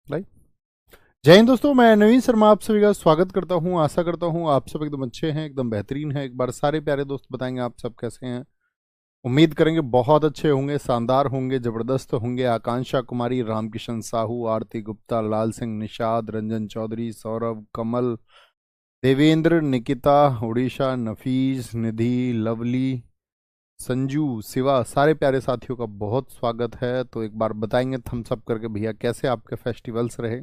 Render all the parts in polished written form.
Right. जय हिंद दोस्तों, मैं नवीन शर्मा आप सभी का स्वागत करता हूं। आशा करता हूं आप सब एकदम अच्छे हैं, एकदम बेहतरीन हैं। एक बार सारे प्यारे दोस्त बताएंगे आप सब कैसे हैं। उम्मीद करेंगे बहुत अच्छे होंगे, शानदार होंगे, जबरदस्त होंगे। आकांक्षा कुमारी, रामकिशन साहू, आरती गुप्ता, लाल सिंह, निषाद, रंजन चौधरी, सौरभ, कमल, देवेंद्र, निकिता, उड़ीसा, नफीस, निधि, लवली, संजू, शिवा, सारे प्यारे साथियों का बहुत स्वागत है। तो एक बार बताएंगे थम्स अप करके भैया कैसे आपके फेस्टिवल्स रहे।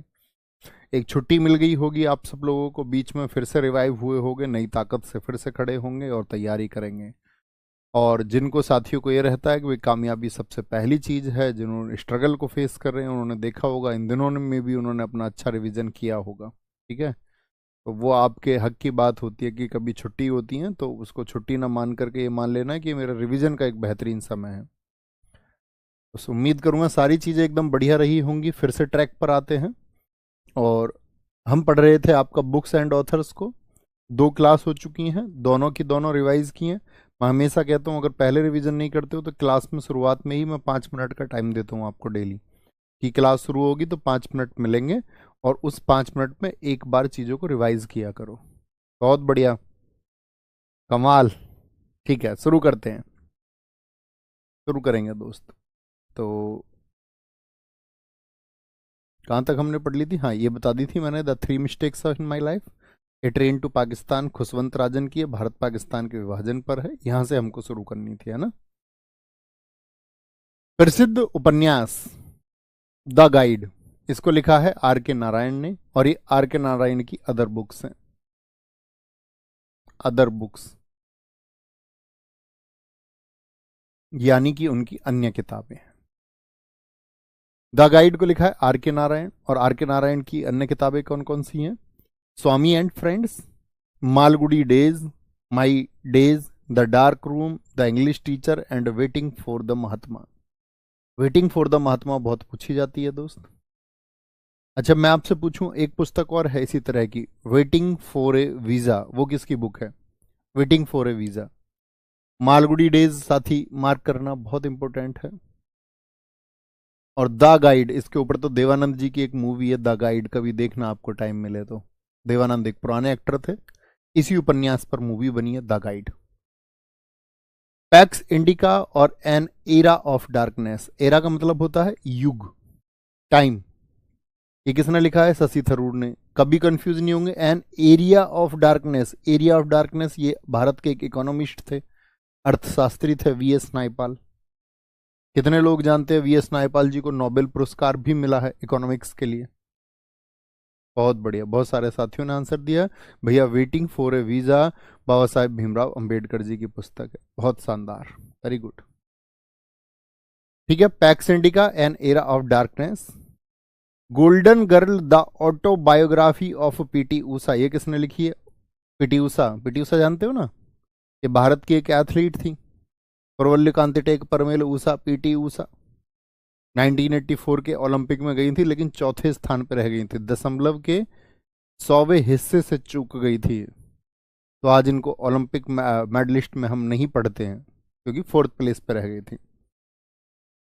एक छुट्टी मिल गई होगी आप सब लोगों को, बीच में फिर से रिवाइव हुए होंगे, नई ताकत से फिर से खड़े होंगे और तैयारी करेंगे। और जिनको साथियों को ये रहता है कि भाई कामयाबी सबसे पहली चीज़ है, जिन्होंने स्ट्रगल को फेस कर रहे हैं उन्होंने देखा होगा इन दिनों में भी उन्होंने अपना अच्छा रिवीजन किया होगा। ठीक है, तो वो आपके हक की बात होती है कि कभी छुट्टी होती है तो उसको छुट्टी ना मान करके ये मान लेना कि मेरा रिवीजन का एक बेहतरीन समय है। बस उम्मीद करूंगा सारी चीज़ें एकदम बढ़िया रही होंगी। फिर से ट्रैक पर आते हैं और हम पढ़ रहे थे आपका बुक्स एंड ऑथर्स को। 2 क्लास हो चुकी हैं, दोनों की दोनों रिवाइज की हैं। मैं हमेशा कहता हूँ अगर पहले रिवीजन नहीं करते हो तो क्लास में शुरुआत में ही मैं 5 मिनट का टाइम देता हूँ आपको डेली, कि क्लास शुरू होगी तो 5 मिनट मिलेंगे और उस 5 मिनट में एक बार चीज़ों को रिवाइज किया करो। बहुत बढ़िया, कमाल। ठीक है, शुरू करते हैं। शुरू करेंगे दोस्त। तो कहाँ तक हमने पढ़ ली थी? हाँ, ये बता दी थी मैंने, the 3 mistakes in my life, a train to Pakistan, Khushwant Rajan की है, भारत पाकिस्तान के विभाजन पर है। यहां से हमको शुरू करनी थी, है ना। प्रसिद्ध उपन्यास द गाइड, इसको लिखा है आर के नारायण ने, और ये आर के नारायण की अदर बुक्स हैं। अदर बुक्स यानी कि उनकी अन्य किताबें हैं। द गाइड को लिखा है आर के नारायण, और आर के नारायण की अन्य किताबें कौन कौन सी हैं? Swami and friends, Malgudi days, my days, the dark room, the English teacher and waiting for the Mahatma. Waiting for the Mahatma बहुत पूछी जाती है दोस्त। अच्छा, मैं आपसे पूछूं, एक पुस्तक और है इसी तरह की, वेटिंग फॉर ए वीजा, वो किसकी बुक है? Waiting for A visa. Malgudi days साथी मार्क करना बहुत इंपॉर्टेंट है। और द गाइड, इसके ऊपर तो देवानंद जी की एक मूवी है द गाइड, कभी देखना आपको टाइम मिले तो। देवानंद एक पुराने एक्टर थे, इसी उपन्यास पर मूवी बनी है द गाइड। पैक्स इंडिका और an era of darkness, era का मतलब होता है युग, टाइम। ये किसने लिखा है? शशि थरूर ने। कभी कंफ्यूज नहीं होंगे, an area of darkness, area of darkness, ये भारत के एक इकोनॉमिस्ट थे, अर्थशास्त्री थे, वीएस नायपाल। कितने लोग जानते हैं वीएस नायपाल जी को नोबेल पुरस्कार भी मिला है इकोनॉमिक्स के लिए? बहुत बढ़िया, बहुत सारे साथियों ने आंसर दिया। भैया waiting for A visa Baba Saheb Bhimrao Ambedkar ji की पुस्तक है, बहुत शानदार, वेरी गुड। ठीक है, PACS indica, an era of darkness. Golden girl, the autobiography of PT Usha, ये किसने लिखी है? पीटी ऊषा। पीटी ऊषा जानते हो ना, ये भारत की एक एथलीट थी। प्रवल्य कांति टेक परमेल ऊषा, पीटी ऊषा 1984 के ओलंपिक में गई थी, लेकिन चौथे स्थान पर रह गई थी, दशमलव के 100वें हिस्से से चूक गई थी। तो आज इनको ओलंपिक मेडलिस्ट में हम नहीं पढ़ते हैं, क्योंकि 4th प्लेस पर रह गई थी।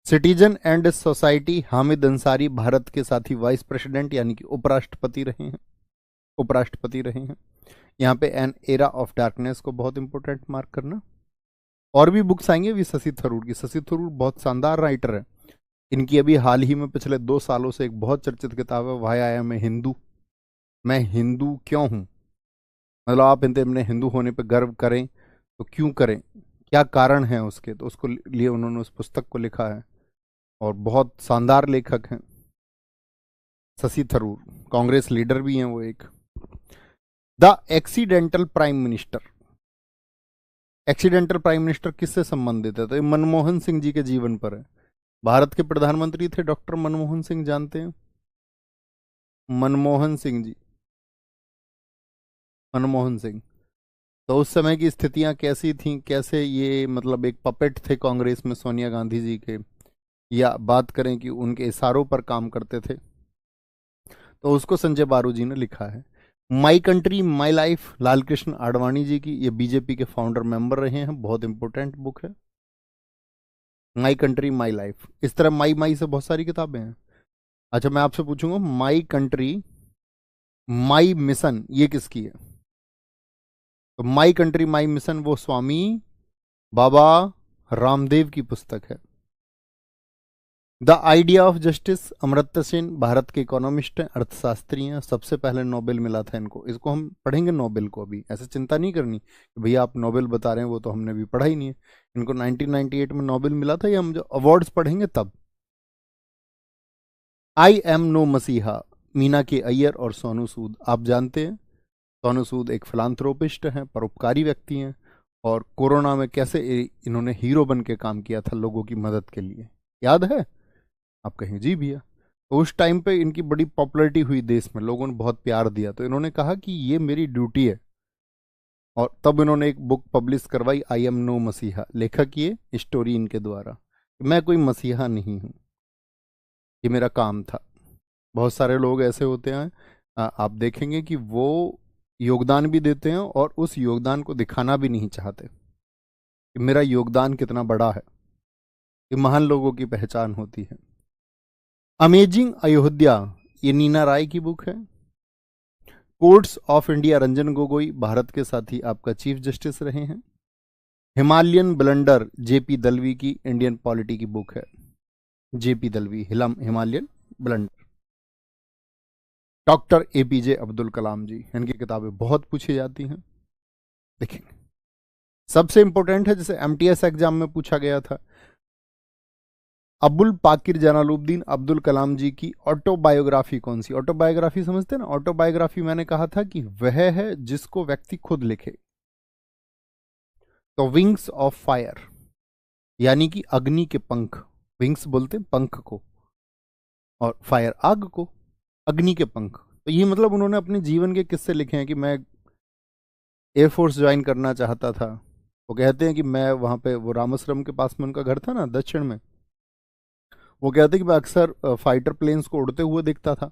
Citizen and society, Hamid Ansari Bharat के साथी वाइस प्रेसिडेंट यानी कि उपराष्ट्रपति रहे हैं, उपराष्ट्रपति रहे हैं। यहाँ पे एन एरा ऑफ डार्कनेस को बहुत इंपॉर्टेंट मार्क करना। और भी बुक्स आएंगे अभी शशि थरूर की। शशि थरूर बहुत शानदार राइटर है। इनकी अभी हाल ही में पिछले 2 सालों से एक बहुत चर्चित किताब है, why I am a Hindu, मैं हिंदू क्यों हूँ। मतलब आप अपने हिंदू होने पर गर्व करें तो क्यों करें, क्या कारण है उसके, तो उसको लिए उन्होंने उस पुस्तक को लिखा है, और बहुत शानदार लेखक हैं शशि थरूर, कांग्रेस लीडर भी हैं वो एक। The accidental prime minister, accidental prime minister किससे संबंधित है? तो ये मनमोहन सिंह जी के जीवन पर है। भारत के प्रधानमंत्री थे डॉक्टर मनमोहन सिंह, जानते हैं? मनमोहन सिंह जी, मनमोहन सिंह। तो उस समय की स्थितियां कैसी थीं, कैसे ये मतलब एक पपेट थे कांग्रेस में सोनिया गांधी जी के, या बात करें कि उनके इशारों पर काम करते थे, तो उसको संजय बारू जी ने लिखा है। My country my life, Lal Krishna Advani ji की, ये बीजेपी के फाउंडर मेंबर रहे हैं, बहुत इंपॉर्टेंट बुक है माई कंट्री माई लाइफ। इस तरह माई माई से बहुत सारी किताबें हैं। अच्छा, मैं आपसे पूछूंगा माई कंट्री माई मिशन ये किसकी है? तो माई कंट्री माई मिशन वो स्वामी बाबा रामदेव की पुस्तक है। The idea of justice Amartya Sen Bharat के इकोनॉमिस्ट हैं, अर्थशास्त्री हैं, सबसे पहले नोबेल मिला था इनको। इसको हम पढ़ेंगे नोबेल को, अभी ऐसे चिंता नहीं करनी कि भैया आप नोबेल बता रहे हैं, वो तो हमने भी पढ़ा ही नहीं है। इनको 1998 में नोबेल मिला था, ये हम जो अवार्ड्स पढ़ेंगे तब। आई एम नो मसीहा मीना के अय्यर और सोनू सूद, आप जानते हैं सोनू सूद एक फिलांथ्रोपिस्ट हैं, परोपकारी व्यक्ति हैं, और कोरोना में कैसे इन्होंने हीरो बन के काम किया था लोगों की मदद के लिए, याद है? आप कहेंगे जी भैया। तो उस टाइम पे इनकी बड़ी पॉपुलैरिटी हुई देश में, लोगों ने बहुत प्यार दिया, तो इन्होंने कहा कि ये मेरी ड्यूटी है, और तब इन्होंने एक बुक पब्लिश करवाई, आई एम नो मसीहा। लेखक ये स्टोरी इनके द्वारा, मैं कोई मसीहा नहीं हूँ, ये मेरा काम था। बहुत सारे लोग ऐसे होते हैं, आप देखेंगे कि वो योगदान भी देते हैं और उस योगदान को दिखाना भी नहीं चाहते कि मेरा योगदान कितना बड़ा है। ये महान लोगों की पहचान होती है। अमेजिंग अयोध्या ये नीना राय की बुक है। Courts of India Ranjan Gogoi Bharat के साथ ही आपका चीफ जस्टिस रहे हैं। हिमालयन ब्लंडर जेपी दलवी की इंडियन पॉलिटी की बुक है। JP Dalvi Himalayan blunder. Doctor APJ Abdul Kalam ji, इनकी किताबें बहुत पूछी जाती हैं, देखेंगे। सबसे इंपॉर्टेंट है, जैसे एमटीएस एग्जाम में पूछा गया था, अबुल पाकिर जलालुद्दीन अब्दुल कलाम जी की ऑटोबायोग्राफी कौन सी? ऑटोबायोग्राफी समझते हैं ना? ऑटोबायोग्राफी मैंने कहा था कि वह है जिसको व्यक्ति खुद लिखे। तो विंग्स ऑफ फायर यानी कि अग्नि के पंख, विंग्स बोलते हैं पंख को, और फायर आग को, अग्नि के पंख। तो ये मतलब उन्होंने अपने जीवन के किस्से लिखे हैं कि मैं एयरफोर्स ज्वाइन करना चाहता था। वो कहते हैं कि मैं वहाँ पे, वो रामेश्वरम के पास में उनका घर था ना दक्षिण में, वो कहते हैं कि मैं अक्सर फाइटर प्लेन्स को उड़ते हुए देखता था,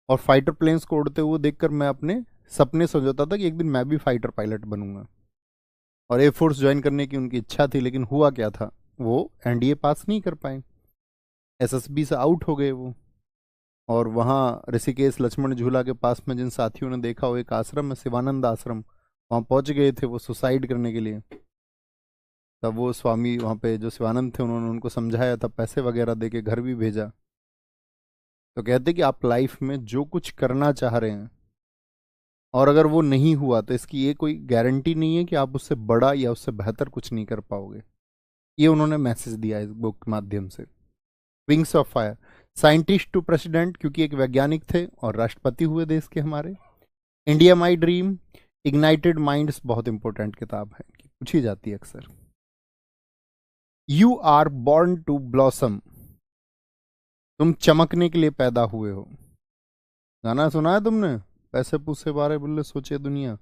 और फाइटर प्लेन्स को उड़ते हुए देखकर मैं अपने सपने सोचता था कि एक दिन मैं भी फाइटर पायलट बनूंगा। और एयरफोर्स ज्वाइन करने की उनकी इच्छा थी, लेकिन हुआ क्या था, वो एनडीए पास नहीं कर पाए, एसएसबी से आउट हो गए वो। और वहाँ ऋषिकेश लक्ष्मण झूला के पास में जिन साथियों ने देखा, वो एक आश्रम है शिवानंद आश्रम, वहाँ पहुँच गए थे वो सुसाइड करने के लिए। तब वो स्वामी वहाँ पे जो शिवानंद थे, उन्होंने उनको समझाया था, पैसे वगैरह दे के घर भी भेजा। तो कहते कि आप लाइफ में जो कुछ करना चाह रहे हैं, और अगर वो नहीं हुआ तो इसकी ये कोई गारंटी नहीं है कि आप उससे बड़ा या उससे बेहतर कुछ नहीं कर पाओगे। ये उन्होंने मैसेज दिया इस बुक के माध्यम से। Wings of fire, scientist to president, क्योंकि एक वैज्ञानिक थे और राष्ट्रपति हुए देश के हमारे। India my dream, ignited minds बहुत इंपॉर्टेंट किताब है, पूछी जाती है अक्सर। You are born to blossom, तुम चमकने के लिए पैदा हुए हो। गाना सुना है तुमने? पैसे पूसे बारे बुल्ले सोचे दुनिया,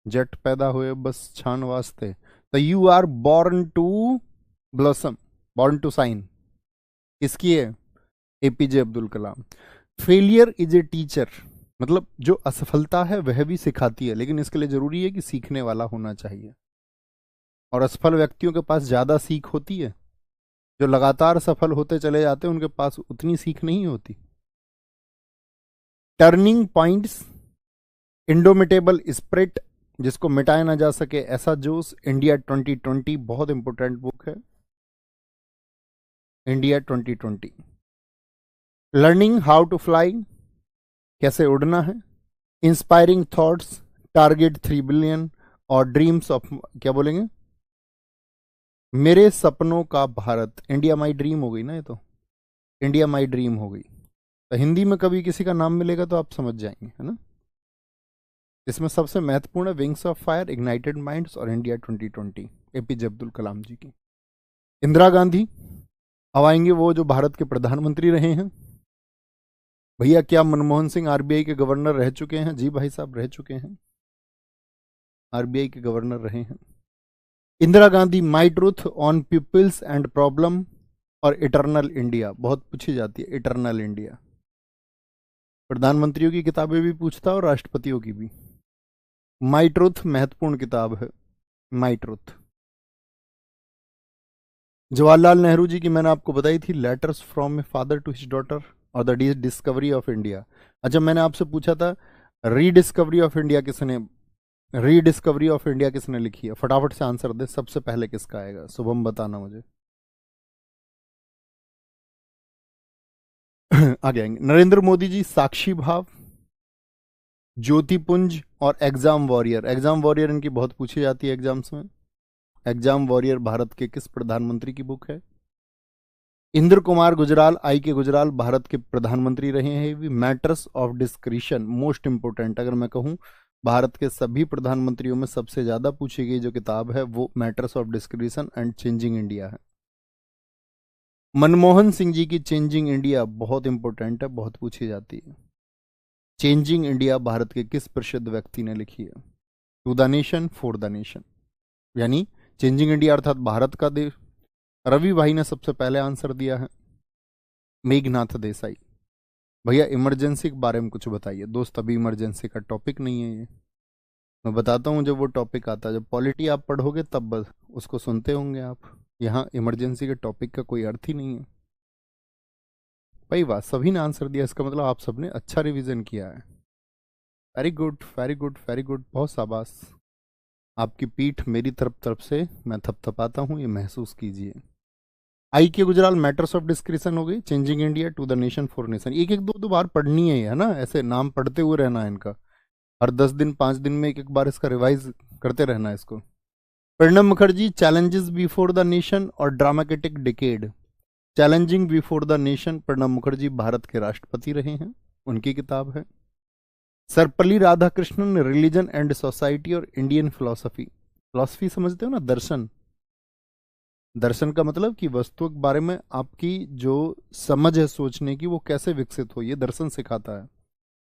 जट पैदा हुए बस छान वास्ते। तो you are born to blossom, born to shine, इसकी है APJ Abdul Kalam. Failure is a teacher, मतलब जो असफलता है वह भी सिखाती है, लेकिन इसके लिए जरूरी है कि सीखने वाला होना चाहिए। और असफल व्यक्तियों के पास ज्यादा सीख होती है, जो लगातार सफल होते चले जाते हैं उनके पास उतनी सीख नहीं होती। टर्निंग पॉइंट्स, इंडोमिटेबल स्पिरिट, जिसको मिटाया ना जा सके ऐसा जोश, इंडिया 2020 बहुत इंपॉर्टेंट बुक है, India 2020। Learning how to fly, कैसे उड़ना है। इंस्पायरिंग थॉट्स, टारगेट 3 बिलियन, और ड्रीम्स ऑफ, क्या बोलेंगे, मेरे सपनों का भारत, इंडिया माई ड्रीम हो गई ना, ये तो इंडिया माई ड्रीम हो गई। तो हिंदी में कभी किसी का नाम मिलेगा तो आप समझ जाएंगे, है ना। इसमें सबसे महत्वपूर्ण है wings of fire, ignited minds और इंडिया 2020, एपीजे अब्दुल कलाम जी की। इंदिरा गांधी, अब आएंगे वो जो भारत के प्रधानमंत्री रहे हैं। भैया क्या मनमोहन सिंह आरबीआई के गवर्नर रह चुके हैं? जी भाई साहब रह चुके हैं, आरबीआई के गवर्नर रहे हैं। Indira Gandhi, my truth on people's and problem, और इटर्नल इंडिया बहुत पूछी जाती है, इटर्नल इंडिया। प्रधानमंत्रियों की किताबें भी पूछता और राष्ट्रपतियों की भी। माई ट्रूथ महत्वपूर्ण किताब है, माई ट्रूथ। जवाहरलाल नेहरू जी की मैंने आपको बताई थी, letters from a father to his daughter, और द डिस्कवरी ऑफ इंडिया। अच्छा, मैंने आपसे पूछा था रीडिस्कवरी ऑफ इंडिया किसने, रीडिस्कवरी ऑफ इंडिया किसने लिखी है? फटाफट से आंसर दे, सबसे पहले किसका आएगा? शुभम बताना मुझे। आगे आएंगे, नरेंद्र मोदी जी, साक्षी भाव, ज्योतिपुंज और एग्जाम वॉरियर। एग्जाम वॉरियर इनकी बहुत पूछी जाती है एग्जाम्स में। एग्जाम वॉरियर भारत के किस प्रधानमंत्री की बुक है? इंद्र कुमार गुजराल, आई के गुजराल भारत के प्रधानमंत्री रहे हैं। भी matters of discretion, most important, अगर मैं कहूं भारत के सभी प्रधानमंत्रियों में सबसे ज्यादा पूछी गई जो किताब है वो matters of discretion and changing India है। मनमोहन सिंह जी की चेंजिंग इंडिया बहुत इंपॉर्टेंट है, बहुत पूछी जाती है। चेंजिंग इंडिया भारत के किस प्रसिद्ध व्यक्ति ने लिखी है? To the nation, for the nation, यानी चेंजिंग इंडिया अर्थात भारत का देश। रवि भाई ने सबसे पहले आंसर दिया है, मेघनाथ देसाई। भैया इमरजेंसी के बारे में कुछ बताइए। दोस्त अभी इमरजेंसी का टॉपिक नहीं है ये, मैं बताता हूँ जब वो टॉपिक आता है। जब पॉलिटी आप पढ़ोगे तब बस उसको सुनते होंगे आप। यहाँ इमरजेंसी के टॉपिक का कोई अर्थ ही नहीं है। भाई वाह, सभी ने आंसर दिया, इसका मतलब आप सबने अच्छा रिवीजन किया है। Very good, very good, very good, बहुत शाबाश। आपकी पीठ मेरी तरफ तरफ से मैं थपथपाता हूँ, ये महसूस कीजिए। आई के गुजराल मैटर्स ऑफ डिस्क्रिशन हो गई, changing India, to the nation, for nation. एक एक दो दो बार पढ़नी है ना, ऐसे नाम पढ़ते हुए रहना है इनका। हर 10 दिन 5 दिन में एक एक बार इसका रिवाइज करते रहना है इसको। Pranab Mukherjee, challenges before the nation और dramatic decade. Challenging before the nation, Pranab Mukherjee Bharat के राष्ट्रपति रहे हैं, उनकी किताब है। Sarvepalli Radhakrishnan, religion and society और इंडियन फिलोसफी। फिलोसफी समझते हो ना, दर्शन। दर्शन का मतलब कि वस्तु के बारे में आपकी जो समझ है सोचने की वो कैसे विकसित हो, ये दर्शन सिखाता है।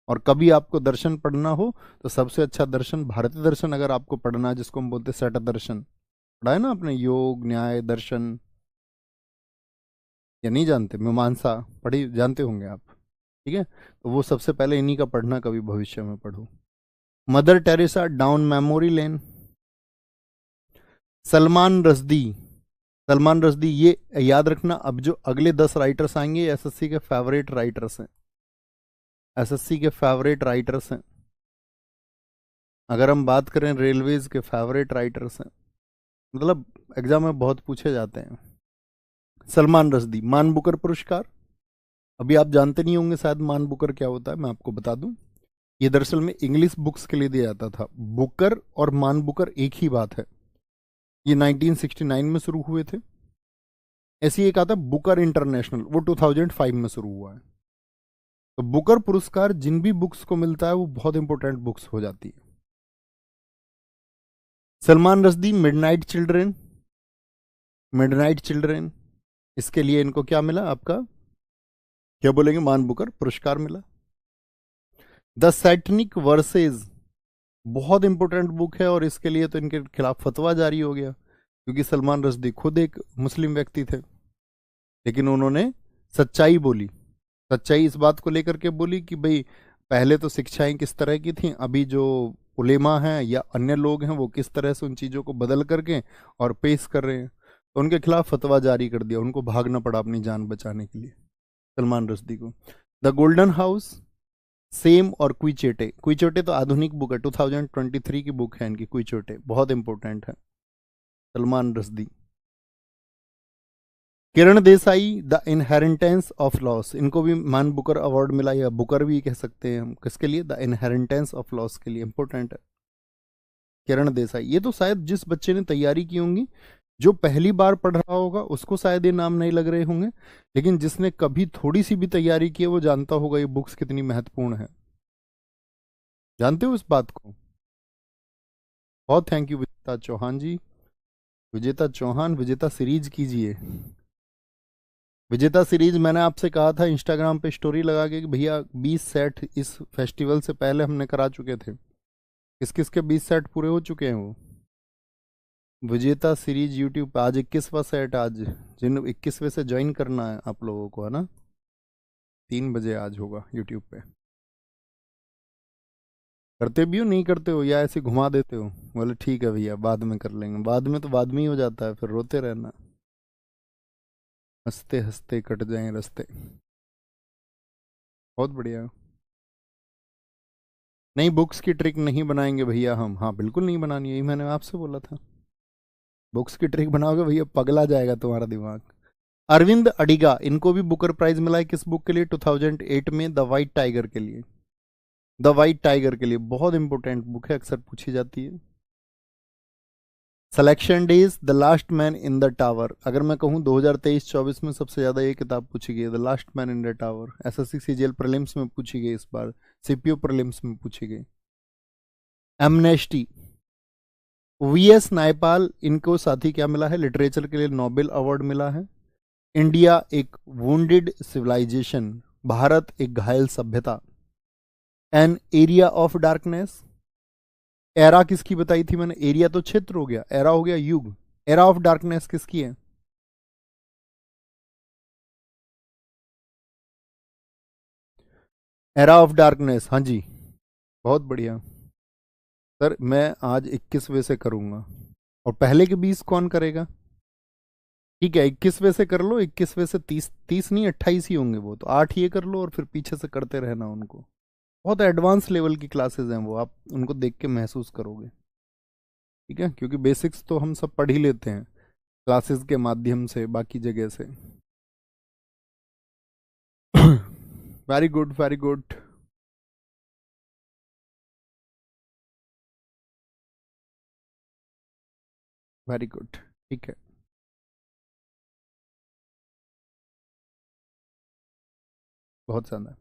और कभी आपको दर्शन पढ़ना हो तो सबसे अच्छा दर्शन भारतीय दर्शन अगर आपको पढ़ना है, जिसको हम बोलते हैं सट दर्शन, पढ़ा है ना आपने, योग न्याय दर्शन, या नहीं जानते? मीमांसा पढ़ी, जानते होंगे आप, ठीक है। तो वो सबसे पहले इन्हीं का पढ़ना, कभी भविष्य में पढ़ो। Mother Teresa, down memory lane. Salman Rushdie, Salman Rushdie, ये याद रखना, अब जो अगले 10 राइटर्स आएंगे एसएससी के फेवरेट राइटर्स हैं, एसएससी के फेवरेट राइटर्स हैं। अगर हम बात करें रेलवेज के फेवरेट राइटर्स हैं, मतलब एग्जाम में बहुत पूछे जाते हैं। सलमान रश्दी, मान बुकर पुरस्कार, अभी आप जानते नहीं होंगे शायद मान बुकर क्या होता है, मैं आपको बता दूं। ये दरअसल में इंग्लिश बुक्स के लिए दिया जाता था। बुकर और मान बुकर एक ही बात है। ये 1969 में शुरू हुए थे। ऐसी एक आता है बुकर इंटरनेशनल, वो 2005 में शुरू हुआ है। तो बुकर पुरस्कार जिन भी बुक्स को मिलता है वो बहुत इंपॉर्टेंट बुक्स हो जाती है। Salman Rushdie, midnight children, midnight children, इसके लिए इनको क्या मिला आपका, क्या बोलेंगे, मान बुकर पुरस्कार मिला। द सैटनिक वर्सेज, बहुत इंपॉर्टेंट बुक है और इसके लिए तो इनके खिलाफ फतवा जारी हो गया, क्योंकि सलमान रश्दी खुद एक मुस्लिम व्यक्ति थे, लेकिन उन्होंने सच्चाई बोली। सच्चाई इस बात को लेकर के बोली कि भाई पहले तो शिक्षाएं किस तरह की थी, अभी जो उलेमा हैं या अन्य लोग हैं वो किस तरह से उन चीज़ों को बदल करके और पेश कर रहे हैं। तो उनके खिलाफ फतवा जारी कर दिया, उनको भागना पड़ा अपनी जान बचाने के लिए, सलमान रश्दी को। द गोल्डन हाउस, सेम और क्विचेटे। क्विचेटे तो आधुनिक बुक है, 2023 की बुक है इनकी, क्विचेटे बहुत इंपॉर्टेंट है। Salman Rushdie. Kiran Desai, the inheritance of loss, इनको भी मान बुकर अवार्ड मिला, या बुकर भी कह सकते हैं हम, किसके लिए, द इनहेरिटेंस ऑफ लॉस के लिए, इंपॉर्टेंट है। किरण देसाई, ये तो शायद जिस बच्चे ने तैयारी की होंगी, जो पहली बार पढ़ रहा होगा उसको शायद ये नाम नहीं लग रहे होंगे, लेकिन जिसने कभी थोड़ी सी भी तैयारी की है वो जानता होगा ये बुक्स कितनी महत्वपूर्ण है। जानते हो इस बात को? बहुत थैंक यू विजेता चौहान जी। विजेता चौहान, विजेता सीरीज कीजिए। विजेता सीरीज मैंने आपसे कहा था इंस्टाग्राम पे स्टोरी लगा के कि भैया 20 सेट इस फेस्टिवल से पहले हमने करा चुके थे। किस किस के 20 सेट पूरे हो चुके हैं वो? विजेता सीरीज यूट्यूब पे आज 21वां सेट, आज जिन 21वें से ज्वाइन करना है आप लोगों को, है ना, 3 बजे आज होगा यूट्यूब पे। करते भी हो, नहीं करते हो, या ऐसे घुमा देते हो? बोले ठीक है भैया बाद में कर लेंगे, बाद में तो बाद में ही हो जाता है, फिर रोते रहना, हंसते हंसते कट जाए रास्ते। बहुत बढ़िया। नहीं, बुक्स की ट्रिक नहीं बनाएंगे भैया हम, हाँ बिल्कुल नहीं बनानी, यही मैंने आपसे बोला था। बुक्स की ट्रिक बनाओगे भैया पगला जाएगा तुम्हारा दिमाग। अरविंद अडिगा, इनको भी बुकर प्राइज मिला है, किस बुक के लिए? 2008 में, द वाइट टाइगर के लिए। द वाइट टाइगर के लिए, बहुत इंपॉर्टेंट बुक है, अक्सर पूछी जाती है। Selection days, the last man in the tower, अगर मैं कहूं 2023-24 में सबसे ज्यादा ये किताब पूछी गई है, the last man in the tower. SSC CGL prelims में पूछी गई, इस बार सीपीयू प्रीलिम्स में पूछी गई। एमनेस्टी, वीएस नायपाल, इनको साथी क्या मिला है? लिटरेचर के लिए नोबेल अवार्ड मिला है। इंडिया एक वुंडेड सिविलाइजेशन, भारत एक घायल सभ्यता। An area of darkness, era किसकी बताई थी मैंने? एरिया तो क्षेत्र हो गया, एरा हो गया युग। एरा ऑफ डार्कनेस किसकी है? एरा ऑफ डार्कनेस, हाँ जी, बहुत बढ़िया। सर मैं आज 21वें से करूंगा, और पहले के 20 कौन करेगा? ठीक है, 21वें से कर लो, 21वें से 30, 30 नहीं 28 ही होंगे वो तो, 8 ये कर लो और फिर पीछे से करते रहना उनको। बहुत एडवांस लेवल की क्लासेस हैं वो, आप उनको देख के महसूस करोगे। ठीक है, क्योंकि बेसिक्स तो हम सब पढ़ ही लेते हैं क्लासेस के माध्यम से, बाकी जगह से। Very good, very good. Very good, ठीक है। बहुत ज्यादा।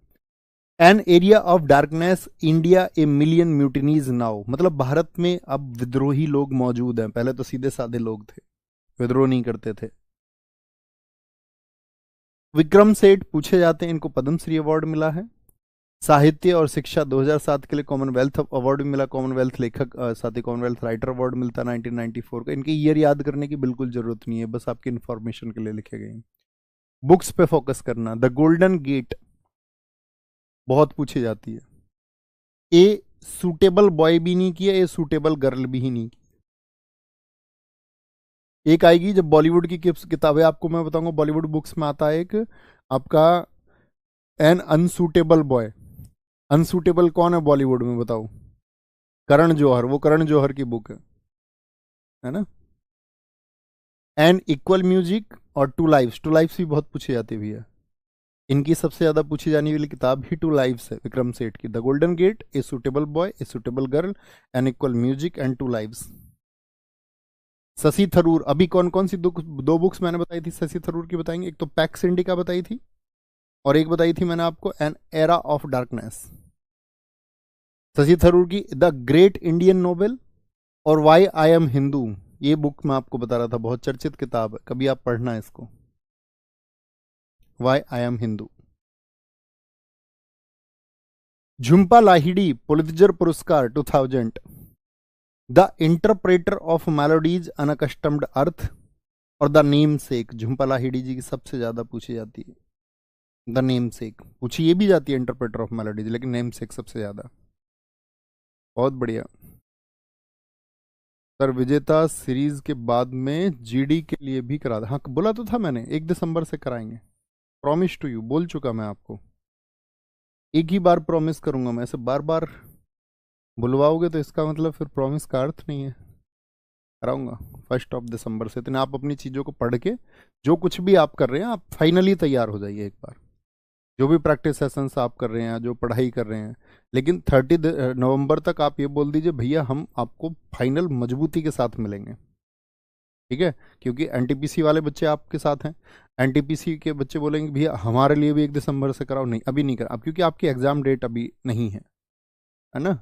An area of darkness, India a million mutinies now, मतलब भारत में अब विद्रोही लोग मौजूद हैं, पहले तो सीधे साधे लोग थे, विद्रोह नहीं करते थे। विक्रम सेठ पूछे जाते हैं, इनको पद्मश्री अवार्ड मिला है। साहित्य और शिक्षा 2007 के लिए कॉमनवेल्थ अवार्ड भी मिला, कॉमनवेल्थ लेखक साथ ही कॉमनवेल्थ राइटर अवार्ड मिलता है 1994 का। इनके ईयर याद करने की बिल्कुल जरूरत नहीं है, बस आपकी इंफॉर्मेशन के लिए लिखे गए हैं। बुक्स पे फोकस करना, द गोल्डन गेट बहुत पूछी जाती है। ए सूटेबल बॉय भी नहीं किया, ए सूटेबल गर्ल भी ही नहीं की। एक आएगी जब बॉलीवुड की किताबें आपको मैं बताऊंगा, बॉलीवुड बुक्स में आता है एक आपका एन अनसूटेबल बॉय। अनसूटेबल कौन है बॉलीवुड में बताओ? करण जौहर, वो करण जौहर की बुक है ना। एन इक्वल म्यूजिक और टू लाइव्स, टू लाइव्स भी बहुत पूछी जाती है भैया। इनकी सबसे ज्यादा पूछी जाने वाली किताब ही टू लाइव्स है, विक्रम सेठ की। The golden gate, a suitable boy, a suitable girl, an equal music and two lives. Shashi Tharoor, अभी कौन कौन सी दो बुक्स मैंने बताई थी शशि थरूर की, बताएंगे? एक तो पैक्स इंडिका बताई थी, और एक बताई थी मैंने आपको an era of darkness. Shashi Tharoor की द ग्रेट इंडियन नोवेल और वाई आई एम हिंदू, ये बुक मैं आपको बता रहा था, बहुत चर्चित किताब है, कभी आप पढ़ना इसको, why I am Hindu. Jhumpa Lahiri Pulitzer पुरस्कार 2000, the interpreter of maladies unaccustomed earth, और the namesake, Jhumpa Lahiri ji की सबसे ज्यादा पूछी जाती है। द नेम सेक पूछी ये भी जाती है, इंटरप्रेटर ऑफ मेलोडीज, लेकिन नेम सेक सबसे ज्यादा। बहुत बढ़िया। सर विजेता सीरीज के बाद में जीडी के लिए भी करा था, हाँ बोला तो था मैंने 1 दिसंबर से कराएंगे, प्रॉमिस टू यू, बोल चुका मैं आपको। एक ही बार प्रॉमिस करूंगा मैं, ऐसे बार बार बुलवाओगे तो इसका मतलब फिर प्रॉमिस का अर्थ नहीं है। कराऊंगा 1 दिसंबर से, इतने आप अपनी चीज़ों को पढ़ के जो कुछ भी आप कर रहे हैं, आप फाइनली तैयार हो जाइए एक बार। जो भी प्रैक्टिस सेशंस आप कर रहे हैं, जो पढ़ाई कर रहे हैं, लेकिन 30 नवंबर तक आप ये बोल दीजिए भैया हम आपको फाइनल मजबूती के साथ मिलेंगे। ठीक है, क्योंकि एनटीपीसी वाले बच्चे आपके साथ हैं, एनटीपीसी के बच्चे बोलेंगे भैया हमारे लिए भी 1 दिसंबर से कराओ, नहीं अभी नहीं करा, अब क्योंकि आपकी एग्जाम डेट अभी नहीं है ना।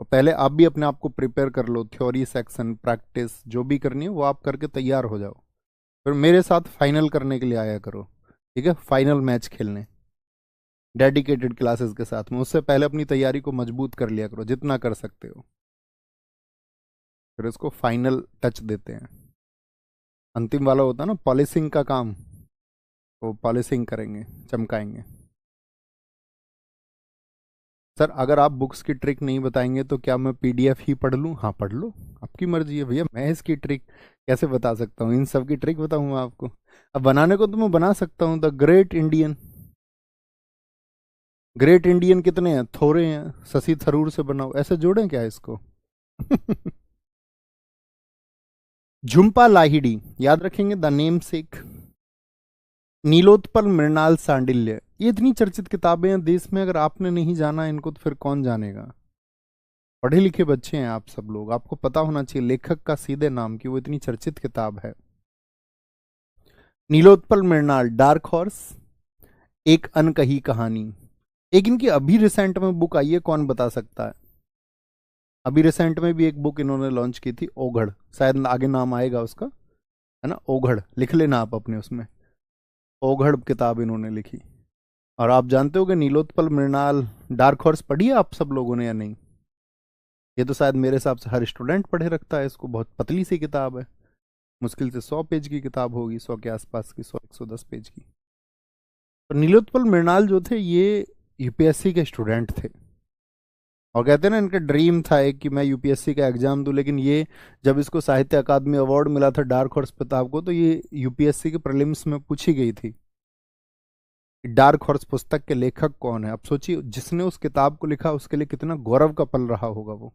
तो पहले आप भी अपने आप को प्रिपेयर कर लो, थ्योरी सेक्शन प्रैक्टिस जो भी करनी है वो आप करके तैयार हो जाओ, फिर मेरे साथ फाइनल करने के लिए आया करो। ठीक है, फाइनल मैच खेलने डेडिकेटेड क्लासेस के साथ में, उससे पहले अपनी तैयारी को मजबूत कर लिया करो जितना कर सकते हो, फिर इसको फाइनल टच देते हैं। अंतिम वाला होता है ना पॉलिशिंग का काम, वो पॉलिशिंग करेंगे, चमकाएंगे। सर अगर आप बुक्स की ट्रिक नहीं बताएंगे तो क्या मैं पीडीएफ ही पढ़ लूँ? हाँ पढ़ लो, आपकी मर्जी है भैया, मैं इसकी ट्रिक कैसे बता सकता हूँ? इन सब की ट्रिक बताऊंगा आपको? अब बनाने को तो मैं बना सकता हूँ, the great Indian, great Indian कितने हैं? थोड़े हैं। शशि थरूर से बनाओ, ऐसे जोड़ें क्या इसको? झुम्पा लाहिड़ी, याद रखेंगे, the namesake. Nilotpal Mrinal Sandilya, ये इतनी चर्चित किताबें हैं देश में, अगर आपने नहीं जाना इनको तो फिर कौन जानेगा? पढ़े लिखे बच्चे हैं आप सब लोग, आपको पता होना चाहिए लेखक का सीधे नाम की, वो इतनी चर्चित किताब है। नीलोत्पल मृणाल, डार्क हॉर्स, एक अनकही कहानी। एक इनकी अभी रिसेंट में बुक आई है, कौन बता सकता है? अभी रिसेंट में भी एक बुक इन्होंने लॉन्च की थी, ओघड़, शायद आगे नाम आएगा उसका, है ना, ओघड़, लिख लेना आप अपने उसमें, ओघड़ किताब इन्होंने लिखी। और आप जानते हो कि नीलोत्पल मृणाल डार्क हॉर्स पढ़ी है आप सब लोगों ने या नहीं? ये तो शायद मेरे हिसाब से हर स्टूडेंट पढ़े रखता है इसको, बहुत पतली सी किताब है, मुश्किल से 100 पेज की किताब होगी, 100 के आसपास की, 100-110 पेज की। तो नीलोत्पल मृणाल जो थे ये यूपीएससी के स्टूडेंट थे, और कहते हैं ना इनका ड्रीम था एक कि मैं यूपीएससी का एग्जाम दूं, लेकिन ये जब इसको साहित्य अकादमी अवार्ड मिला था डार्क हॉर्स किताब को, तो ये यूपीएससी के प्रीलिम्स में पूछी गई थी डार्क हॉर्स पुस्तक के लेखक कौन है। अब सोचिए जिसने उस किताब को लिखा उसके लिए कितना गौरव का पल रहा होगा वो।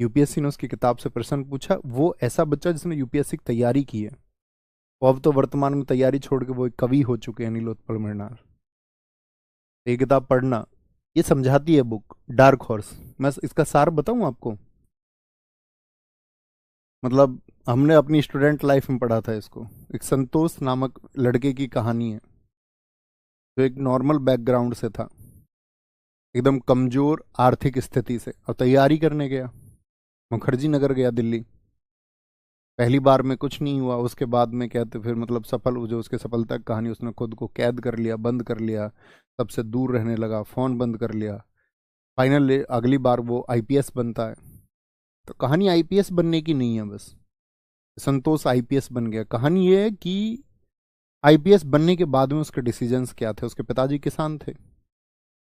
यूपीएससी ने उसकी किताब से प्रश्न पूछा, वो ऐसा बच्चा जिसने यूपीएससी की तैयारी की है, वो अब तो वर्तमान में तैयारी छोड़ के वो एक कवि हो चुके हैं, नीलोत्पल मृणाल। ये किताब पढ़ना, ये समझाती है बुक डार्क हॉर्स। मैं इसका सार बताऊं आपको, मतलब हमने अपनी स्टूडेंट लाइफ में पढ़ा था इसको। एक संतोष नामक लड़के की कहानी है जो एक नॉर्मल बैकग्राउंड से था, एकदम कमजोर आर्थिक स्थिति से, और तैयारी करने गया, मुखर्जी नगर गया दिल्ली। पहली बार में कुछ नहीं हुआ, उसके बाद में कहते फिर मतलब सफल, जो उसके सफलता की कहानी, उसने खुद को कैद कर लिया, बंद कर लिया, सबसे दूर रहने लगा, फ़ोन बंद कर लिया। फाइनल अगली बार वो आईपीएस बनता है। तो कहानी आईपीएस बनने की नहीं है बस, संतोष आईपीएस बन गया। कहानी ये है कि आईपीएस बनने के बाद में उसके डिसीजंस क्या थे। उसके पिताजी किसान थे,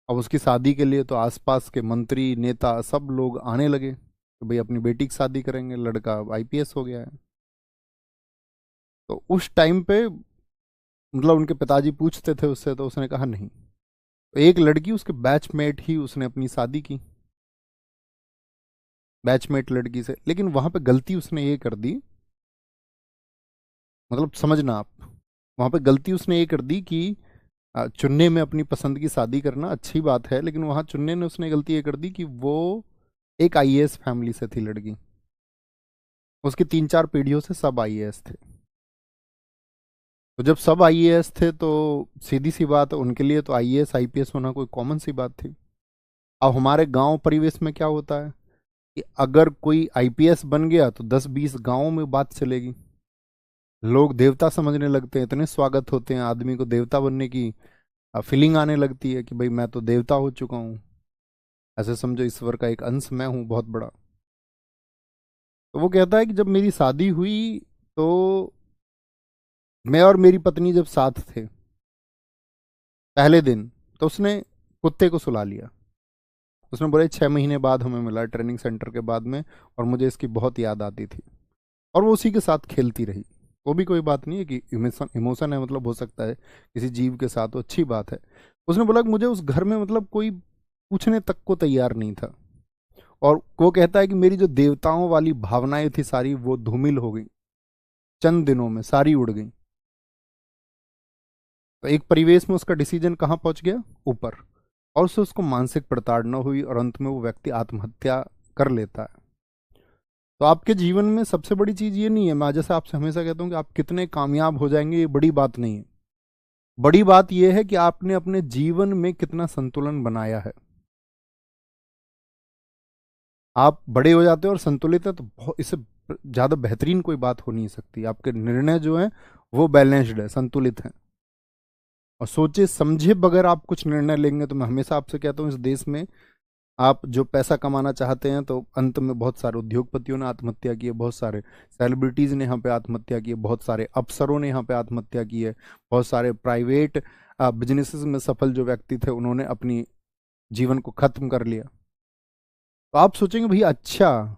अब उसकी शादी के लिए तो आसपास के मंत्री नेता सब लोग आने लगे कि भाई अपनी बेटी की शादी करेंगे, लड़का आईपीएस हो गया है। तो उस टाइम पे मतलब उनके पिताजी पूछते थे उससे, तो उसने कहा नहीं। तो एक लड़की, उसके बैचमेट ही, उसने अपनी शादी की बैचमेट लड़की से, लेकिन वहां पे गलती उसने ये कर दी, मतलब समझना आप, वहां पे गलती उसने ये कर दी कि चुनने में अपनी पसंद की शादी करना अच्छी बात है, लेकिन वहां चुनने ने उसने गलती ये कर दी कि वो एक आईएएस फैमिली से थी लड़की, उसकी 3-4 पीढ़ियों से सब आईएएस थे। तो जब सब आईएएस थे तो सीधी सी बात है, उनके लिए तो आईएएस आईपीएस होना कोई कॉमन सी बात थी। अब हमारे गांव परिवेश में क्या होता है कि अगर कोई आईपीएस बन गया तो 10-20 गांवों में बात चलेगी, लोग देवता समझने लगते हैं, इतने स्वागत होते हैं, आदमी को देवता बनने की फीलिंग आने लगती है कि भाई मैं तो देवता हो चुका हूं, ऐसे समझो ईश्वर का एक अंश मैं हूं बहुत बड़ा। तो वो कहता है कि जब मेरी शादी हुई तो मैं और मेरी पत्नी जब साथ थे पहले दिन, तो उसने कुत्ते को सुला लिया। उसने बोला 6 महीने बाद हमें मिला ट्रेनिंग सेंटर के बाद में, और मुझे इसकी बहुत याद आती थी, और वो उसी के साथ खेलती रही। वो भी कोई बात नहीं है कि इमोशन इमोशन है, मतलब हो सकता है किसी जीव के साथ, तो अच्छी बात है। उसने बोला कि मुझे उस घर में मतलब कोई पूछने तक को तैयार नहीं था, और वो कहता है कि मेरी जो देवताओं वाली भावनाएं थी सारी वो धूमिल हो गई, चंद दिनों में सारी उड़ गई। तो एक परिवेश में उसका डिसीजन कहाँ पहुंच गया, ऊपर, और उससे उसको मानसिक प्रताड़ना हुई, और अंत में वो व्यक्ति आत्महत्या कर लेता है। तो आपके जीवन में सबसे बड़ी चीज ये नहीं है, मैं जैसे आपसे हमेशा कहता हूँ कि आप कितने कामयाब हो जाएंगे ये बड़ी बात नहीं है, बड़ी बात यह है कि आपने अपने जीवन में कितना संतुलन बनाया है। आप बड़े हो जाते हो और संतुलित है तो इससे ज्यादा बेहतरीन कोई बात हो नहीं सकती। आपके निर्णय जो है वो बैलेंस्ड है, संतुलित है, और सोचे समझे बगैर आप कुछ निर्णय लेंगे तो मैं हमेशा आपसे कहता हूँ इस देश में आप जो पैसा कमाना चाहते हैं तो अंत में बहुत सारे उद्योगपतियों ने आत्महत्या की है, बहुत सारे सेलिब्रिटीज ने यहाँ पे आत्महत्या की है, बहुत सारे अफसरों ने यहाँ पे आत्महत्या की है, बहुत सारे प्राइवेट बिजनेसेस में सफल जो व्यक्ति थे उन्होंने अपनी जीवन को खत्म कर लिया। तो आप सोचेंगे भैया अच्छा,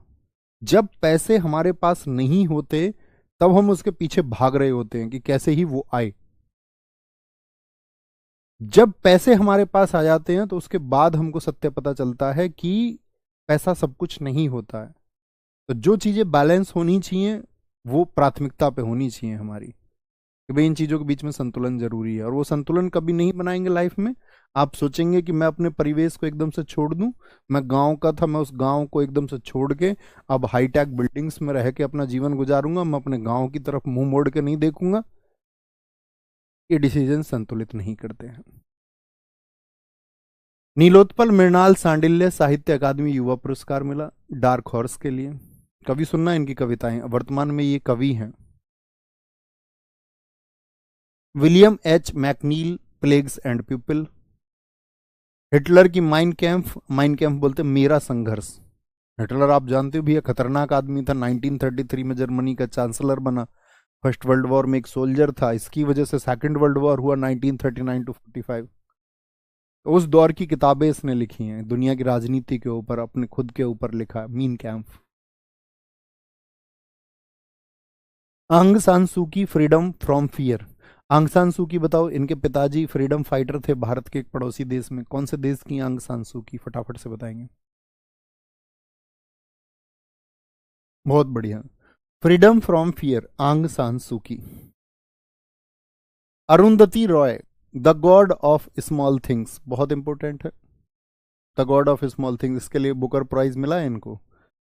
जब पैसे हमारे पास नहीं होते तब हम उसके पीछे भाग रहे होते हैं कि कैसे ही वो आए, जब पैसे हमारे पास आ जाते हैं तो उसके बाद हमको सत्य पता चलता है कि पैसा सब कुछ नहीं होता है। तो जो चीजें बैलेंस होनी चाहिए वो प्राथमिकता पे होनी चाहिए हमारी, कि भाई इन चीजों के बीच में संतुलन जरूरी है। और वो संतुलन कभी नहीं बनाएंगे लाइफ में। आप सोचेंगे कि मैं अपने परिवेश को एकदम से छोड़ दूं, मैं गांव का था, मैं उस गांव को एकदम से छोड़ के अब हाईटेक बिल्डिंग्स में रह के अपना जीवन गुजारूंगा, मैं अपने गांव की तरफ मुंह मोड़ के नहीं देखूंगा। ये डिसीजन संतुलित नहीं करते हैं। नीलोत्पल मृणाल सांडिल्य साहित्य अकादमी युवा पुरस्कार मिला डार्क हॉर्स के लिए। कवि सुनना इनकी कविताएं, वर्तमान में ये कवि हैं। William H McNeill plagues and people. Hitler की माइन कैंप बोलते मेरा संघर्ष। हिटलर आप जानते हो भैया खतरनाक आदमी था, 1933 में जर्मनी का चांसलर बना, फर्स्ट वर्ल्ड वॉर में एक सोल्जर था, इसकी वजह से सेकंड वर्ल्ड वॉर हुआ 1939 टू 45। तो उस दौर की किताबें इसने लिखी हैं, दुनिया की राजनीति के ऊपर, अपने खुद के ऊपर लिखा है, मीन कैंप। आंग सान सू की फ्रीडम फ्रॉम फियर। आंग सान सू की बताओ, इनके पिताजी फ्रीडम फाइटर थे भारत के एक पड़ोसी देश में, कौन से देश की आंग सान सू की, फटाफट से बताएंगे। बहुत बढ़िया, फ्रीडम फ्रॉम फियर, आंग सान सू की। Arundhati Roy, the God of small things, बहुत इंपॉर्टेंट है। The God of small things, इसके लिए बुकर प्राइज मिला है इनको।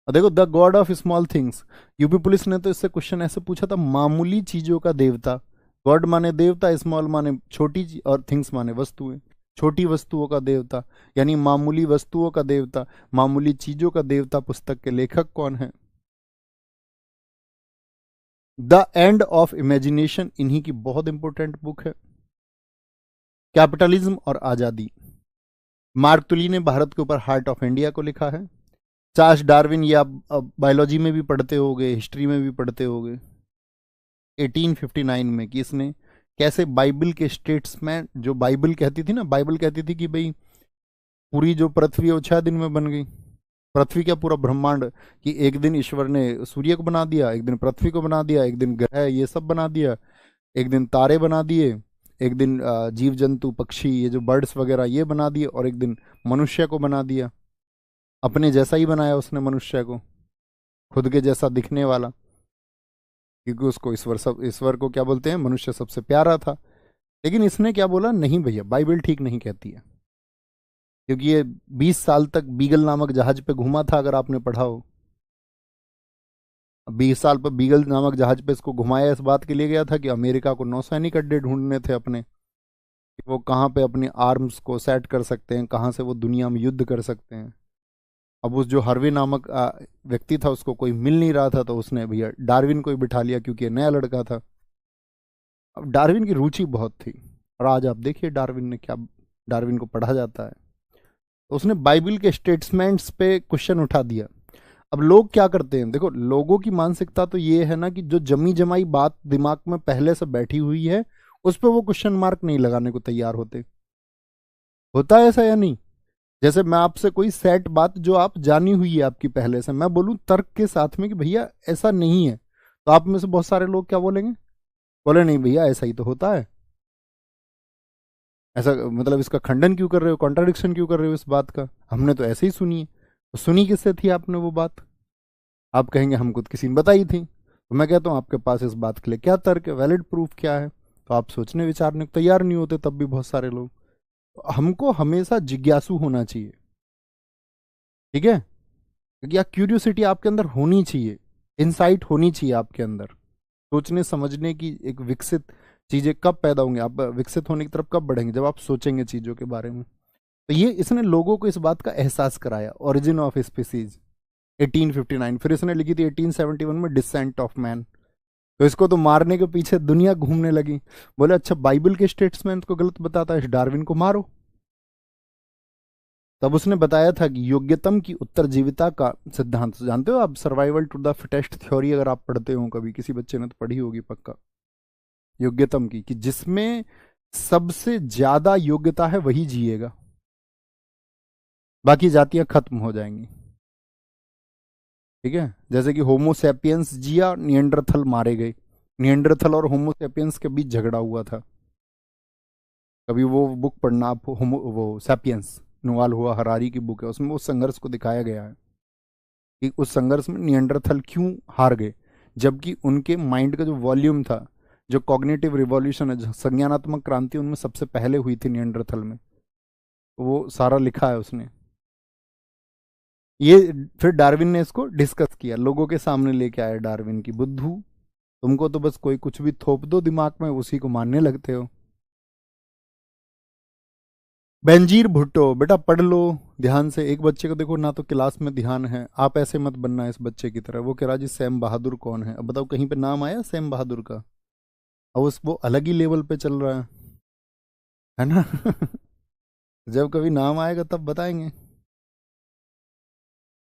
और देखो the God of small things, UP police ने तो इससे क्वेश्चन ऐसे पूछा था, मामूली चीजों का देवता। गॉड माने देवता, स्मॉल माने छोटी और थिंग्स माने वस्तुएं, छोटी वस्तुओं का देवता, यानी मामूली वस्तुओं का देवता, मामूली चीजों का देवता पुस्तक के लेखक कौन है? द एंड ऑफ इमेजिनेशन इन्हीं की बहुत इंपॉर्टेंट बुक है। कैपिटलिज्म और आजादी, मार्क तुली ने भारत के ऊपर हार्ट ऑफ इंडिया को लिखा है। चार्ल्स डार्विन, ये आप बायोलॉजी में भी पढ़ते होगे, हिस्ट्री में भी पढ़ते होगे, 1859 में, कि इसने कैसे बाइबल के स्टेट्समैन, जो बाइबल कहती थी ना, बाइबल कहती थी कि भाई पूरी जो पृथ्वी है वो 6 दिन में बन गई। पृथ्वी क्या, पूरा ब्रह्मांड, कि एक दिन ईश्वर ने सूर्य को बना दिया, एक दिन पृथ्वी को बना दिया, एक दिन ग्रह ये सब बना दिया, एक दिन तारे बना दिए, एक दिन जीव जंतु पक्षी ये जो बर्ड्स वगैरह ये बना दिए, और एक दिन मनुष्य को बना दिया। अपने जैसा ही बनाया उसने मनुष्य को, खुद के जैसा दिखने वाला, क्योंकि उसको ईश्वर को क्या बोलते हैं, मनुष्य सबसे प्यारा था। लेकिन इसने क्या बोला, नहीं भैया बाइबल ठीक नहीं कहती है, क्योंकि ये 20 साल तक बीगल नामक जहाज पे घूमा था, अगर आपने पढ़ा हो। 20 साल पर बीगल नामक जहाज पे इसको घुमाया इस बात के लिए गया था कि अमेरिका को नौसैनिक अड्डे ढूंढने थे अपने, कि वो कहाँ पे अपने आर्म्स को सेट कर सकते हैं, कहाँ से वो दुनिया में युद्ध कर सकते हैं। अब उस जो हार्वे नामक व्यक्ति था उसको कोई मिल नहीं रहा था, तो उसने भैया डार्विन को ही बिठा लिया, क्योंकि नया लड़का था। अब डार्विन की रुचि बहुत थी, और आज आप देखिए डार्विन ने क्या, डार्विन को पढ़ा जाता है। तो उसने बाइबल के स्टेट्समेंट्स पे क्वेश्चन उठा दिया। अब लोग क्या करते हैं, देखो लोगों की मानसिकता तो ये है ना कि जो जमी जमाई बात दिमाग में पहले से बैठी हुई है उस पर वो क्वेश्चन मार्क नहीं लगाने को तैयार होते। होता है ऐसा या नहीं? जैसे मैं आपसे कोई सेट बात जो आप जानी हुई है आपकी पहले से, मैं बोलूं तर्क के साथ में कि भैया ऐसा नहीं है, तो आप में से बहुत सारे लोग क्या बोलेंगे, बोले नहीं भैया ऐसा ही तो होता है। ऐसा मतलब इसका खंडन क्यों कर रहे हो, कॉन्ट्राडिक्शन क्यों कर रहे हो इस बात का, हमने तो ऐसे ही सुनी है। तो सुनी किससे थी आपने वो बात? आप कहेंगे हमको तो किसी ने बताई थी। तो मैं कहता हूँ आपके पास इस बात के लिए क्या तर्क है, वैलिड प्रूफ क्या है? तो आप सोचने विचारने को तैयार नहीं होते, तब भी बहुत सारे लोग। तो हमको हमेशा जिज्ञासु होना चाहिए, ठीक है, क्योंकि क्यूरियोसिटी आपके अंदर होनी चाहिए, इंसाइट होनी चाहिए आपके अंदर। सोचने समझने की एक विकसित चीजें कब पैदा होंगी, आप विकसित होने की तरफ कब बढ़ेंगे, जब आप सोचेंगे चीजों के बारे में। तो ये इसने लोगों को इस बात का एहसास कराया, ओरिजिन ऑफ स्पीसीज 1859। फिर इसने लिखी थी 1871 में डिसेंट ऑफ मैन। तो इसको तो मारने के पीछे दुनिया घूमने लगी, बोले अच्छा बाइबल के स्टेट्समैन को गलत बताता है, इस डार्विन को मारो। तब उसने बताया था कि योग्यतम की उत्तरजीविता का सिद्धांत, जानते हो आप, survival to the fittest theory, अगर आप पढ़ते हो कभी, किसी बच्चे ने तो पढ़ी होगी पक्का। योग्यतम की, कि जिसमें सबसे ज्यादा योग्यता है वही जिएगा, बाकी जातियां खत्म हो जाएंगी। ठीक है, जैसे कि होमोसेपियंस जिया, नियंडरथल मारे गए, नियंडरथल और होमोसेपियंस के बीच झगड़ा हुआ था। कभी वो बुक पढ़ना आप, वो सैपियंस, नुवाल हुआ हरारी की बुक है, उसमें उस संघर्ष को दिखाया गया है कि उस संघर्ष में नियंडरथल क्यों हार गए, जबकि उनके माइंड का जो वॉल्यूम था, जो कॉग्निटिव रिवॉल्यूशन है, जो संज्ञानात्मक क्रांति उनमें सबसे पहले हुई थी नियंडरथल में, वो सारा लिखा है उसने। ये फिर डार्विन ने इसको डिस्कस किया, लोगों के सामने लेके आया डार्विन की, बुद्धू तुमको तो बस कोई कुछ भी थोप दो दिमाग में, उसी को मानने लगते हो। बेंजीर भुट्टो, बेटा पढ़ लो ध्यान से, एक बच्चे को देखो ना तो क्लास में ध्यान है, आप ऐसे मत बनना इस बच्चे की तरह। वो कह रहा जी सैम बहादुर कौन है, अब बताओ कहीं पे नाम आया सैम बहादुर का? अब वो अलग ही लेवल पे चल रहा है ना। जब कभी नाम आएगा तब बताएंगे,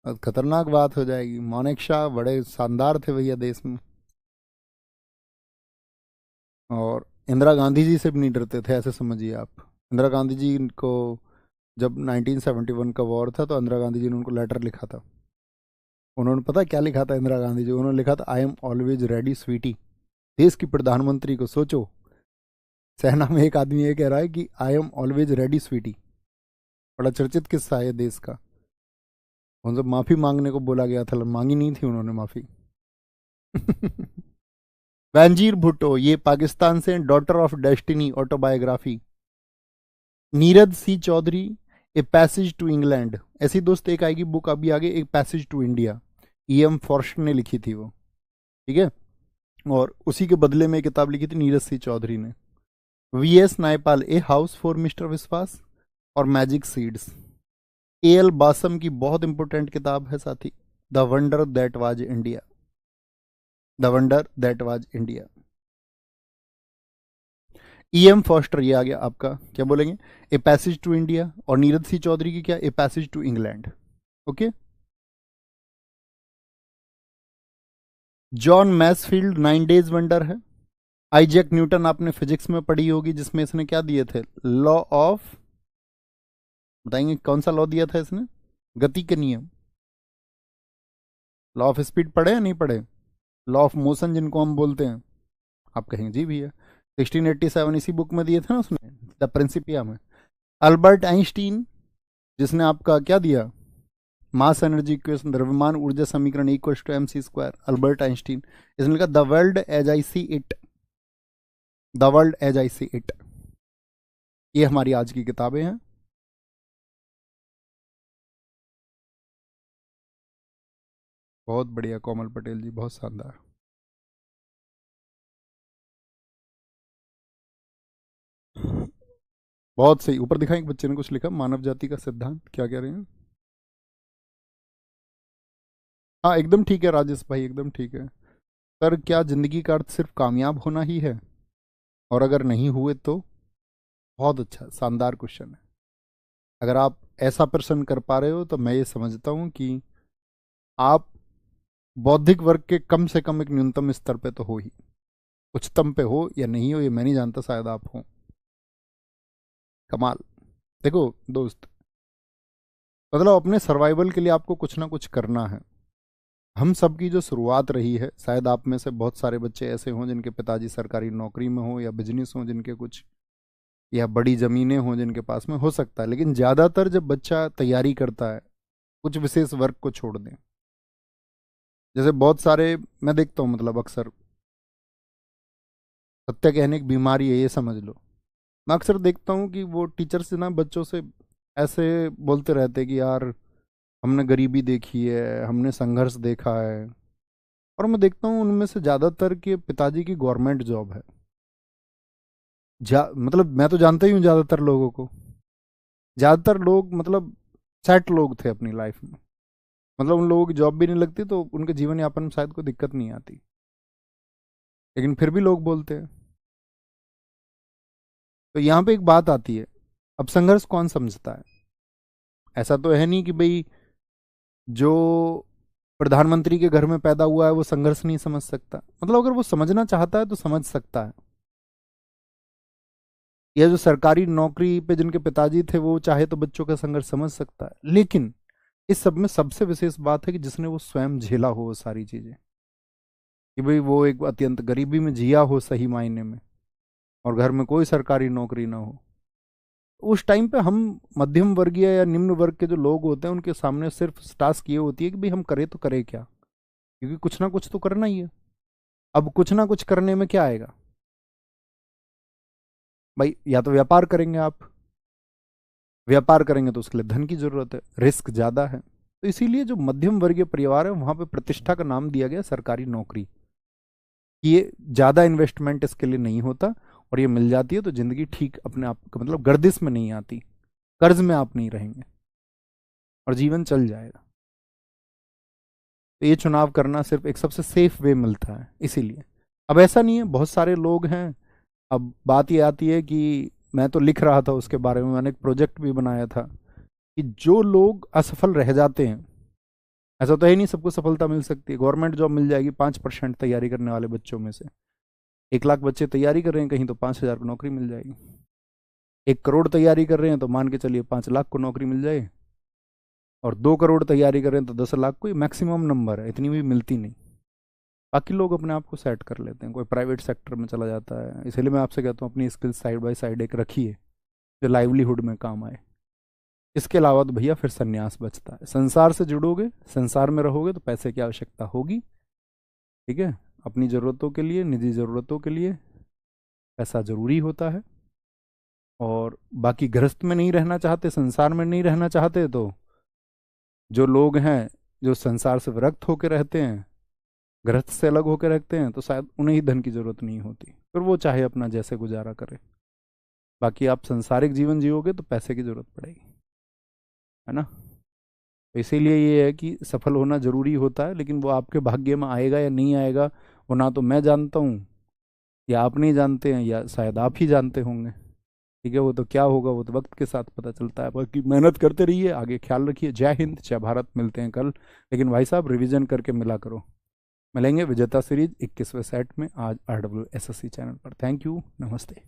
और खतरनाक बात हो जाएगी। मानेक शाह बड़े शानदार थे भैया देश में, और इंदिरा गांधी जी से भी नहीं डरते थे, ऐसे समझिए आप। इंदिरा गांधी जी को जब 1971 का वॉर था तो इंदिरा गांधी जी ने उनको लेटर लिखा था। उन्होंने पता क्या लिखा था इंदिरा गांधी जी? उन्होंने लिखा था I am always ready sweetie. देश की प्रधानमंत्री को सोचो, सेना में एक आदमी ये कह रहा है कि I am always ready sweetie. बड़ा चर्चित किस्सा है देश का। उनसे माफी मांगने को बोला गया था, मांगी नहीं थी उन्होंने माफी। बेंजीर भुट्टो, ये पाकिस्तान से, daughter of destiny autobiography. Neeraj C Chaudhuri, a passage to England. ऐसी दोस्त एक आएगी बुक अभी आगे, एक passage to India, E.M. Forest ने लिखी थी वो, ठीक है। और उसी के बदले में एक किताब लिखी थी नीरज सी चौधरी ने। V.S. Naipal, a house for mister विश्वास और मैजिक सीड्स। A.L. बासम की बहुत इंपॉर्टेंट किताब है साथी, the wonder that was India. The wonder that was India. E.M. Foster, ये आ गया आपका, क्या बोलेंगे, ए पैसेज टू इंडिया। और नीरज सी चौधरी की क्या, a passage to England. Okay. John Masefield, 9 days wonder है। आइजैक न्यूटन आपने फिजिक्स में पढ़ी होगी, जिसमें इसने क्या दिए थे, लॉ ऑफ, बताएंगे कौन सा लॉ दिया था इसने? गति के नियम। लॉ ऑफ स्पीड पढ़े या नहीं पढ़े? लॉ ऑफ मोशन जिनको हम बोलते हैं, आप कहेंगे जी भैया 1687 इसी बुक में दिए थे ना उसने, द प्रिंसिपिया में। अल्बर्ट आइंस्टीन, जिसने आपका क्या दिया, मास एनर्जी इक्वेशन, द्रव्यमान ऊर्जा समीकरण equal to mc²। Albert Einstein, इसने लिखा the world as I see it. The world as I see it. ये हमारी आज की किताबें हैं। बहुत बढ़िया कोमल पटेल जी, बहुत शानदार। बहुत सही। ऊपर दिखाएं, एक बच्चे ने कुछ लिखा, मानव जाति का सिद्धांत, क्या कह रहे हैं? हाँ एकदम ठीक है राजेश भाई, एकदम ठीक है। सर क्या जिंदगी का अर्थ सिर्फ कामयाब होना ही है, और अगर नहीं हुए तो? बहुत अच्छा, शानदार क्वेश्चन है। अगर आप ऐसा प्रश्न कर पा रहे हो तो मैं ये समझता हूँ कि आप बौद्धिक वर्ग के कम से कम एक न्यूनतम स्तर पे तो हो ही, उच्चतम पे हो या नहीं हो ये मैं नहीं जानता, शायद आप हो। कमाल। देखो दोस्त, मतलब अपने सर्वाइवल के लिए आपको कुछ ना कुछ करना है। हम सब की जो शुरुआत रही है, शायद आप में से बहुत सारे बच्चे ऐसे हों जिनके पिताजी सरकारी नौकरी में हो, या बिजनेस हो जिनके कुछ, या बड़ी ज़मीनें हों जिनके पास में, हो सकता है। लेकिन ज़्यादातर जब बच्चा तैयारी करता है, कुछ विशेष वर्ग को छोड़ दें, जैसे बहुत सारे मैं देखता हूँ, मतलब अक्सर, सत्य कहने की बीमारी है ये समझ लो। मैं अक्सर देखता हूँ कि वो टीचर्स ना बच्चों से ऐसे बोलते रहते हैं कि यार हमने गरीबी देखी है, हमने संघर्ष देखा है। और मैं देखता हूँ उनमें से ज़्यादातर के पिताजी की गवर्नमेंट जॉब है। मतलब मैं तो जानता ही हूँ ज़्यादातर लोगों को, ज़्यादातर लोग मतलब सेट लोग थे अपनी लाइफ में, मतलब उन लोगों की जॉब भी नहीं लगती तो उनके जीवन यापन में शायद कोई दिक्कत नहीं आती, लेकिन फिर भी लोग बोलते हैं। तो यहाँ पे एक बात आती है, अब संघर्ष कौन समझता है? ऐसा तो है नहीं कि भाई जो प्रधानमंत्री के घर में पैदा हुआ है वो संघर्ष नहीं समझ सकता। मतलब अगर वो समझना चाहता है तो समझ सकता है, या जो सरकारी नौकरी पे जिनके पिताजी थे वो चाहे तो बच्चों का संघर्ष समझ सकता है। लेकिन इस सब में सबसे विशेष बात है कि जिसने वो स्वयं झेला हो वो सारी चीजें, कि भाई वो एक अत्यंत गरीबी में जिया हो सही मायने में, और घर में कोई सरकारी नौकरी ना हो, उस टाइम पे हम मध्यम वर्गीय या निम्न वर्ग के जो लोग होते हैं उनके सामने सिर्फ टास्क ये होती है कि भाई हम करें तो करें क्या, क्योंकि कुछ ना कुछ तो करना ही है। अब कुछ ना कुछ करने में क्या आएगा भाई, या तो व्यापार करेंगे आप, व्यापार करेंगे तो उसके लिए धन की जरूरत है, रिस्क ज्यादा है। तो इसीलिए जो मध्यम वर्गीय परिवार है वहां पे प्रतिष्ठा का नाम दिया गया सरकारी नौकरी। ये ज्यादा इन्वेस्टमेंट इसके लिए नहीं होता, और ये मिल जाती है तो जिंदगी ठीक अपने आप मतलब गर्दिश में नहीं आती, कर्ज में आप नहीं रहेंगे और जीवन चल जाएगा। तो ये चुनाव करना सिर्फ एक सबसे सेफ वे मिलता है इसीलिए। अब ऐसा नहीं है, बहुत सारे लोग हैं। अब बात ये आती है कि मैं तो लिख रहा था उसके बारे में, मैंने एक प्रोजेक्ट भी बनाया था कि जो लोग असफल रह जाते हैं, ऐसा तो है नहीं सबको सफलता मिल सकती है, गवर्नमेंट जॉब मिल जाएगी 5% तैयारी करने वाले बच्चों में से। 1 लाख बच्चे तैयारी कर रहे हैं कहीं तो 5,000 को नौकरी मिल जाएगी। 1 करोड़ तैयारी कर रहे हैं तो मान के चलिए 5 लाख को नौकरी मिल जाए, और 2 करोड़ तैयारी कर रहे हैं तो 10 लाख को। ये मैक्सिमम नंबर है, इतनी भी मिलती नहीं। बाकी लोग अपने आप को सेट कर लेते हैं, कोई प्राइवेट सेक्टर में चला जाता है। इसलिए मैं आपसे कहता हूँ अपनी स्किल्स साइड बाय साइड एक रखिए जो लाइवलीहुड में काम आए। इसके अलावा तो भैया फिर संन्यास बचता है। संसार से जुड़ोगे, संसार में रहोगे तो पैसे की आवश्यकता होगी, ठीक है। अपनी ज़रूरतों के लिए, निजी ज़रूरतों के लिए पैसा ज़रूरी होता है। और बाकी गृहस्थ में नहीं रहना चाहते, संसार में नहीं रहना चाहते, तो जो लोग हैं जो संसार से विरक्त होकर रहते हैं, गृहस्थ से अलग होकर रहते हैं, तो शायद उन्हें ही धन की ज़रूरत नहीं होती, फिर वो चाहे अपना जैसे गुजारा करे। बाकी आप संसारिक जीवन जियोगे तो पैसे की ज़रूरत पड़ेगी, है ना। तो इसीलिए ये है कि सफल होना ज़रूरी होता है, लेकिन वो आपके भाग्य में आएगा या नहीं आएगा वो ना तो मैं जानता हूँ, या आप नहीं जानते हैं, या शायद आप ही जानते होंगे, ठीक है। वो तो क्या होगा वो तो वक्त के साथ पता चलता है। बाकी मेहनत करते रहिए, आगे ख्याल रखिए। जय हिंद, जय भारत। मिलते हैं कल, लेकिन भाई साहब रिवीजन करके मिला करो। मिलेंगे विजेता सीरीज 21वें सेट में आज RWSSC चैनल पर। थैंक यू, नमस्ते।